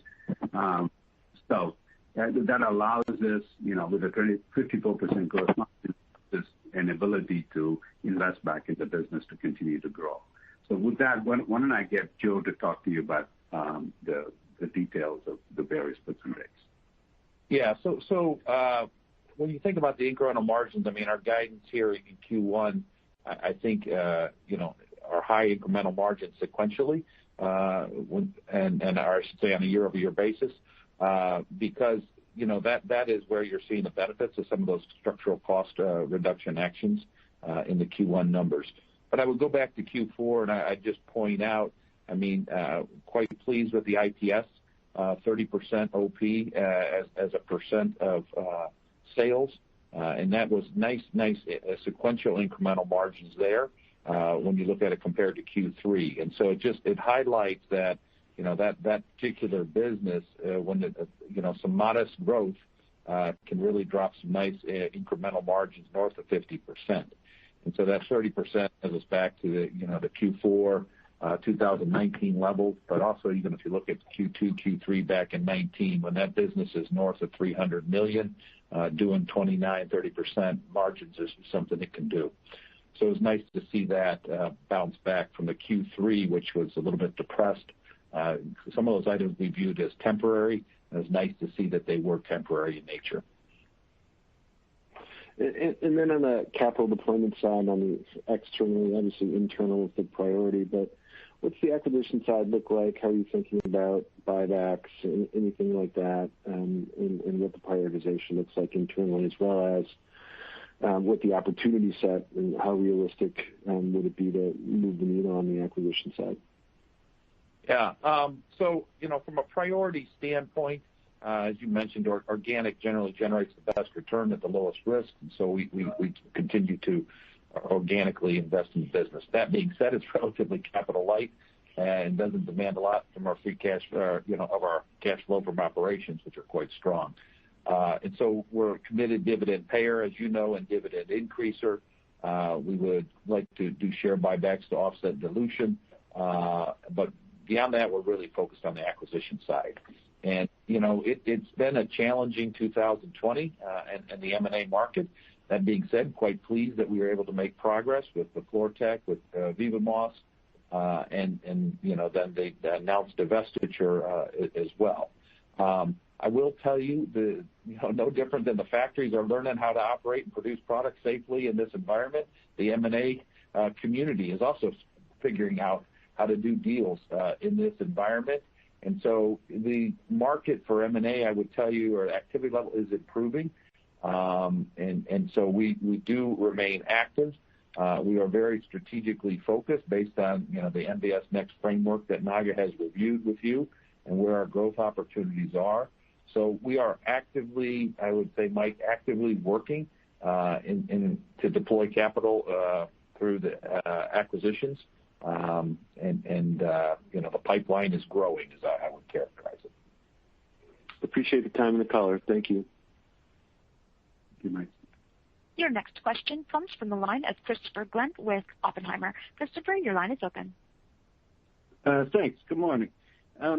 So that allows us, with a 54% gross margin, an ability to invest back in the business to continue to grow. So with that, why don't I get Joe to talk to you about the details of the various puts and takes? Yeah. So when you think about the incremental margins, I mean, our guidance here in Q1, I think, are high incremental margins sequentially, and I should say on a year-over-year basis, because that is where you're seeing the benefits of some of those structural cost reduction actions in the Q1 numbers. But I would go back to Q4, and I just point out, I mean, quite pleased with the IPS, 30% OP as a percent of sales, and that was nice sequential incremental margins there when you look at it compared to Q3. And so it highlights that that particular business, when some modest growth can really drop some nice incremental margins north of 50%. And so that 30% has us back to the Q4 2019 levels, but also even if you look at Q2, Q3 back in 19, when that business is north of $300 million, doing 29-30% margins is something it can do. So it was nice to see that bounce back from the Q3, which was a little bit depressed. Some of those items we viewed as temporary, and it was nice to see that they were temporary in nature. And then on the capital deployment side, on the externally, obviously internal is the priority, but what's the acquisition side look like? How are you thinking about buybacks, anything like that, and what the prioritization looks like internally, as well as what the opportunity set and how realistic would it be to move the needle on the acquisition side? Yeah. So, from a priority standpoint, as you mentioned, organic generally generates the best return at the lowest risk, and so we continue to organically invest in the business. That being said, it's relatively capital light and doesn't demand a lot from our free cash, of our cash flow from operations, which are quite strong. And so we're a committed dividend payer, as you know, and dividend increaser. We would like to do share buybacks to offset dilution, but beyond that, we're really focused on the acquisition side. And, it's been a challenging 2020 and the M&A market. That being said, quite pleased that we were able to make progress with the FluorTech, with VivaMOS, and then they announced divestiture as well. I will tell you, no different than the factories are learning how to operate and produce products safely in this environment, the M&A community is also figuring out how to do deals in this environment. And so the market for M&A, I would tell you, or activity level is improving. And so we do remain active. We are very strategically focused based on, the NDS Next framework that Naga has reviewed with you and where our growth opportunities are. So we are actively, I would say, Mike, actively working to deploy capital through the acquisitions. The pipeline is growing, as I would characterize it. Appreciate the time and the color. Thank you. Thank you, Mike. Your next question comes from the line of Christopher Glynn with Oppenheimer. Christopher, your line is open. Thanks. Good morning. I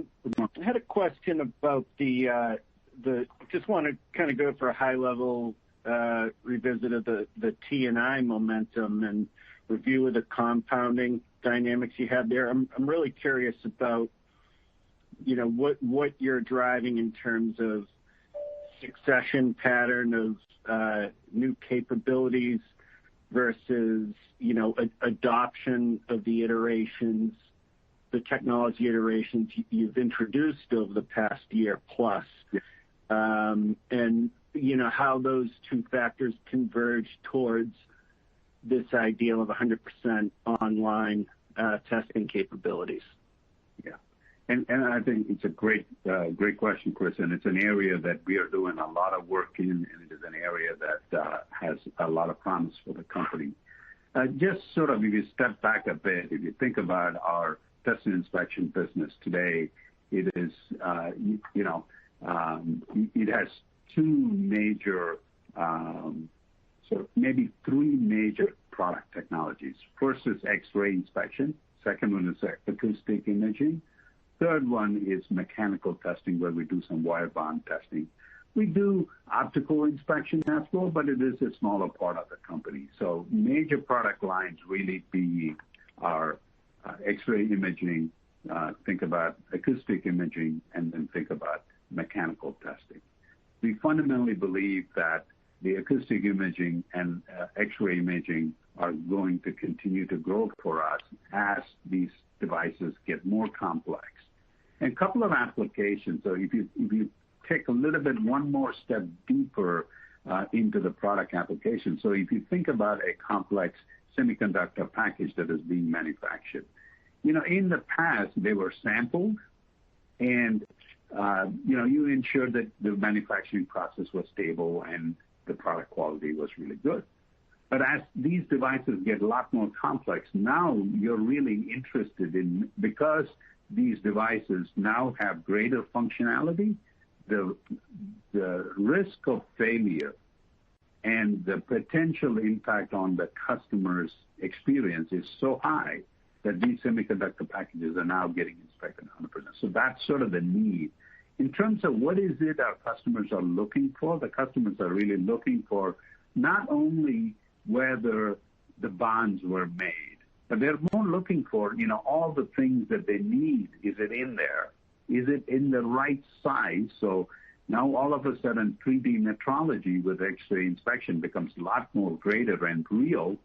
had a question about just want to kind of go for a high level revisit of the T&I momentum and review of the compounding dynamics you had there. I'm really curious about, what you're driving in terms of succession pattern of new capabilities versus, adoption of the iterations, the technology iterations you've introduced over the past year plus, and how those two factors converge towards this ideal of 100% online testing capabilities. Yeah. And I think it's a great question, Chris, and it's an area that we are doing a lot of work in, and it is an area that has a lot of promise for the company. Just sort of, if you step back a bit, if you think about our test and inspection business today, it is, it has two major, maybe three major product technologies. First is X-ray inspection. Second one is acoustic imaging. Third one is mechanical testing, where we do some wire bond testing. We do optical inspection as well, but it is a smaller part of the company. So major product lines really be our X-ray imaging, think about acoustic imaging, and then think about mechanical testing. We fundamentally believe that the acoustic imaging and X-ray imaging are going to continue to grow for us as these devices get more complex. And a couple of applications. So if you take a little bit one more step deeper into the product application. So if you think about a complex semiconductor package that is being manufactured, in the past they were sampled, and you ensured that the manufacturing process was stable and the product quality was really good. But as these devices get a lot more complex, now you're really interested in, because these devices now have greater functionality, the risk of failure and the potential impact on the customer's experience is so high that these semiconductor packages are now getting inspected 100%. So that's sort of the need. In terms of what is it our customers are looking for, the customers are really looking for not only whether the bonds were made, but they're more looking for, all the things that they need. Is it in there? Is it in the right size? So now all of a sudden 3D metrology with X-ray inspection becomes a lot more greater and real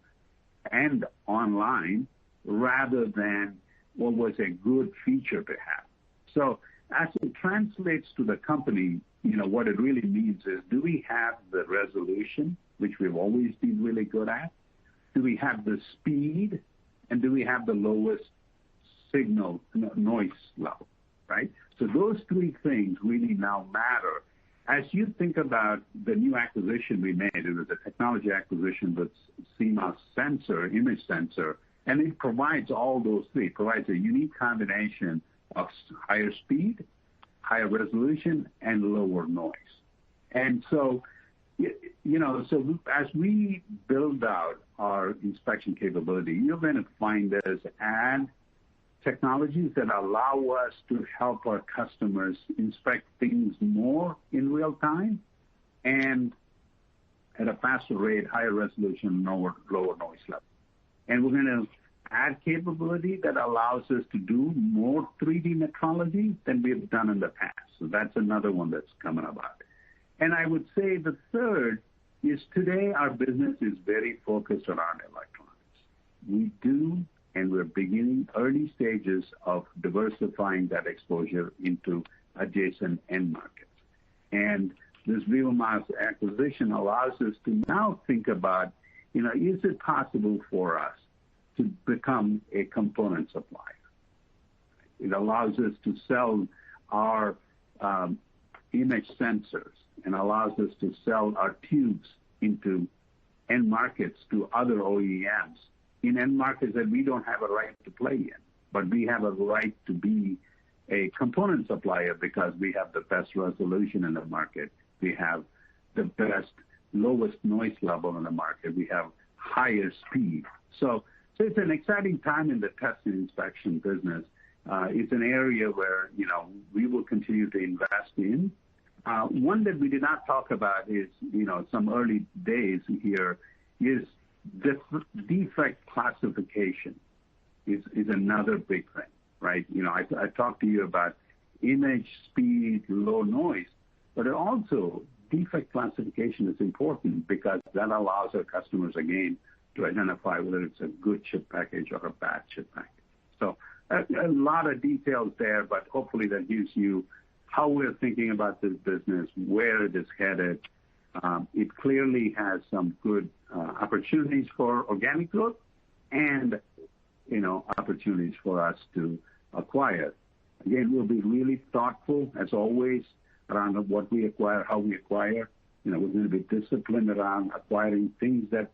and online rather than what was a good feature to have. So as it translates to the company, what it really means is, do we have the resolution, which we've always been really good at? Do we have the speed? And do we have the lowest signal noise level, right? So those three things really now matter. As you think about the new acquisition we made, it was a technology acquisition with CMOS sensor, image sensor, and it provides all those three. It provides a unique combination of higher speed, higher resolution, and lower noise. And so, so as we build out our inspection capability, you're going to find us add technologies that allow us to help our customers inspect things more in real time and at a faster rate, higher resolution, lower noise level. And we're going to add capability that allows us to do more 3D metrology than we've done in the past. So that's another one that's coming about. And I would say the third is, today our business is very focused around electronics. We do, and we're beginning early stages of diversifying that exposure into adjacent end markets. And this VivaMAS acquisition allows us to now think about, is it possible for us to become a component supplier? It allows us to sell our image sensors and allows us to sell our tubes into end markets to other OEMs in end markets that we don't have a right to play in, but we have a right to be a component supplier because we have the best resolution in the market. We have the best, lowest noise level in the market. We have higher speed. So it's an exciting time in the test and inspection business. It's an area where, we will continue to invest in. One that we did not talk about is, some early days here is defect classification is another big thing, right? I talked to you about image, speed, low noise, but also defect classification is important because that allows our customers, again, to identify whether it's a good chip package or a bad chip package. So a lot of details there, but hopefully that gives you how we're thinking about this business, where it is headed. It clearly has some good opportunities for organic growth and, opportunities for us to acquire. Again, we'll be really thoughtful, as always, around what we acquire, how we acquire. We're going to be disciplined around acquiring things that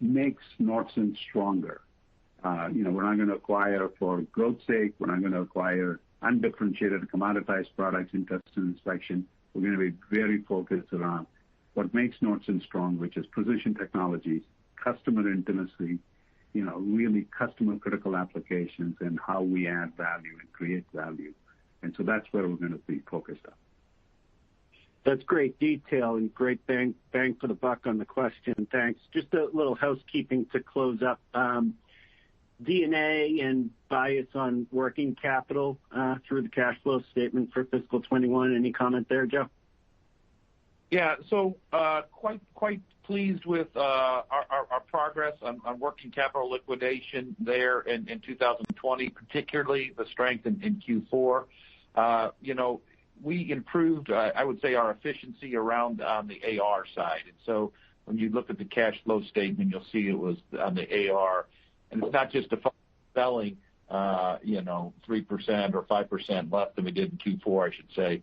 makes Nordson stronger. We're not going to acquire for growth's sake. We're not going to acquire undifferentiated commoditized products in test and inspection. We're going to be very focused around what makes Nordson strong, which is precision technologies, customer intimacy, really customer critical applications, and how we add value and create value. And so that's where we're going to be focused on. That's great detail and great bang for the buck on the question. Thanks. Just a little housekeeping to close up. D&A and bias on working capital through the cash flow statement for fiscal 21. Any comment there, Joe? Yeah, so quite pleased with our progress on working capital liquidation there in 2020, particularly the strength in Q4. We improved, I would say, our efficiency around on the AR side. And so when you look at the cash flow statement, you'll see it was on the AR. And it's not just a selling, 3% or 5% less than we did in Q4, I should say.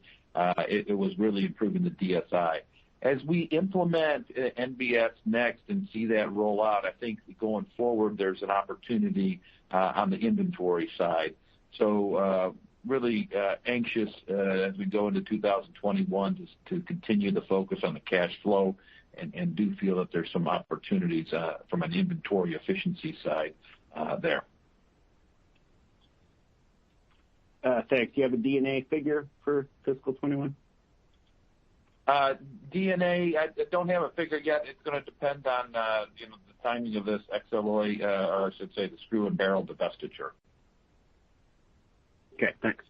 It was really improving the DSI. As we implement NBS Next and see that roll out, I think going forward, there's an opportunity on the inventory side. So really anxious as we go into 2021 to continue the focus on the cash flow and do feel that there's some opportunities from an inventory efficiency side there. Thanks. Do you have a D&A figure for fiscal 21? D&A, I don't have a figure yet. It's going to depend on the timing of this XLOA, or I should say the screw and barrel divestiture. Okay, thanks.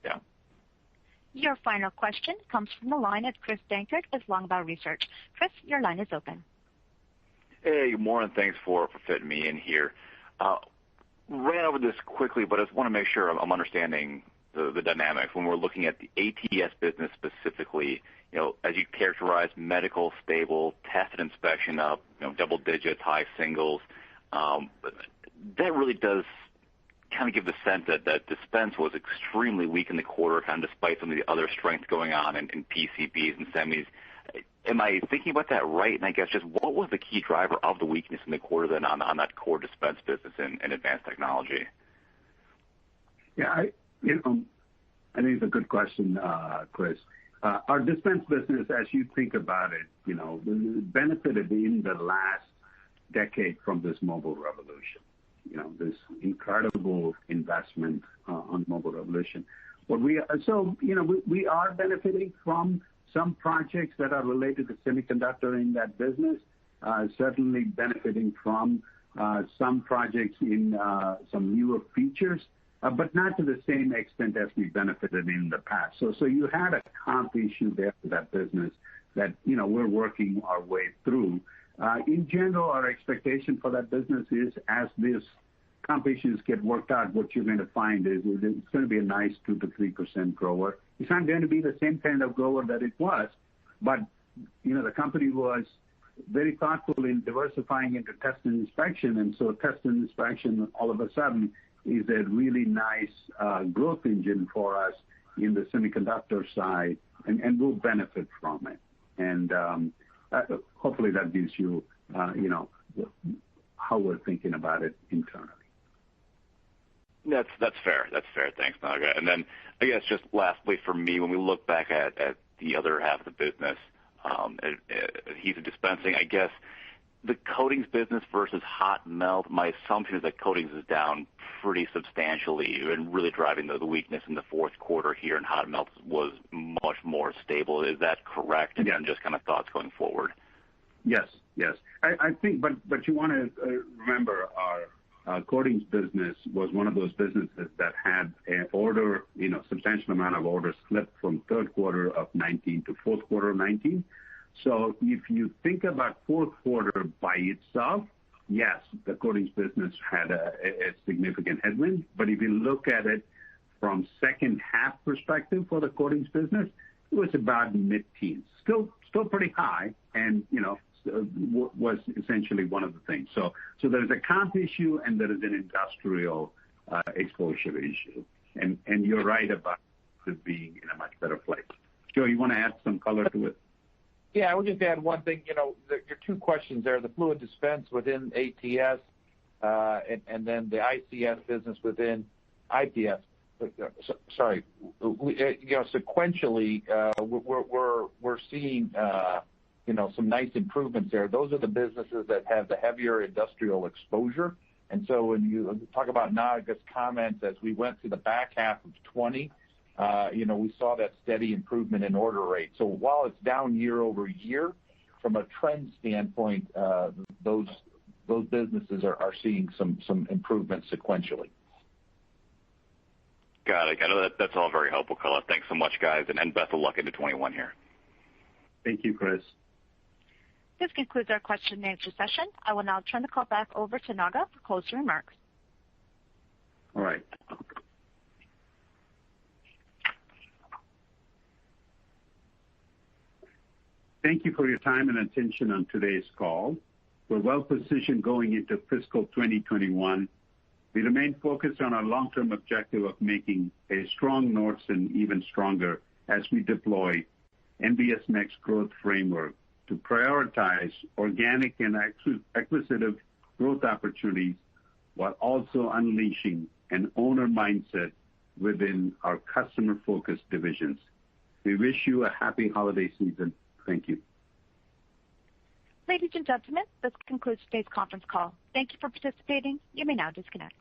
Yeah. Your final question comes from the line of Chris Dankert with Longbow Research. Chris, your line is open. Hey, good morning. Thanks for fitting me in here. Ran over this quickly, but I just want to make sure I'm understanding the dynamics. When we're looking at the ATS business specifically, as you characterize medical stable, test and inspection up, double digits, high singles, that really does kind of give the sense that dispense was extremely weak in the quarter, kind of despite some of the other strength going on in PCBs and semis. Am I thinking about that right? And I guess just what was the key driver of the weakness in the quarter then on that core dispense business in advanced technology? Yeah, I think it's a good question, Chris. Our dispense business, as you think about it, benefited in the last decade from this mobile revolution. This incredible investment on mobile revolution. We are benefiting from some projects that are related to semiconductor in that business, certainly benefiting from some projects in some newer features, but not to the same extent as we benefited in the past. So you had a comp issue there for that business that, we're working our way through. In general, our expectation for that business is as these comp issues get worked out, what you're going to find is it's going to be a nice 2 to 3% grower. It's not going to be the same kind of grower that it was, but the company was very thoughtful in diversifying into test and inspection, and so test and inspection all of a sudden is a really nice growth engine for us in the semiconductor side, and we'll benefit from it. And hopefully that gives you, how we're thinking about it internally. That's fair. That's fair. Thanks, Naga. And then I guess just lastly for me, when we look back at the other half of the business, adhesive dispensing, I guess the coatings business versus hot melt, my assumption is that coatings is down pretty substantially and really driving the weakness in the fourth quarter here, and hot melt was much more stable. Is that correct? And then just kind of thoughts going forward. Yes. I think, but you want to remember our coatings business was one of those businesses that had an order, substantial amount of orders slipped from third quarter of 19 to fourth quarter of 19. So if you think about fourth quarter by itself, yes, the coatings business had a significant headwind. But if you look at it from second half perspective for the coatings business, it was about mid-teens. Still pretty high, and was essentially one of the things. So there's a comp issue and there is an industrial exposure issue. And you're right about it being in a much better place. Joe, you want to add some color to it? Yeah, I would just add one thing. Your two questions there: the fluid dispense within ATS, and then the ICS business within IPS. Sorry, sequentially, we're seeing some nice improvements there. Those are the businesses that have the heavier industrial exposure. And so when you talk about Naga's comments as we went to the back half of 20, we saw that steady improvement in order rate. So while it's down year over year, from a trend standpoint, those businesses are seeing some improvement sequentially. Got it. That's all very helpful, color. Thanks so much, guys, and best of luck into 21 here. Thank you, Chris. This concludes our question and answer session. I will now turn the call back over to Naga for closing remarks. All right. Thank you for your time and attention on today's call. We're well positioned going into fiscal 2021. We remain focused on our long-term objective of making a strong Nordson even stronger as we deploy NBS Next growth framework to prioritize organic and acquisitive growth opportunities while also unleashing an owner mindset within our customer-focused divisions. We wish you a happy holiday season. Thank you. Ladies and gentlemen, this concludes today's conference call. Thank you for participating. You may now disconnect.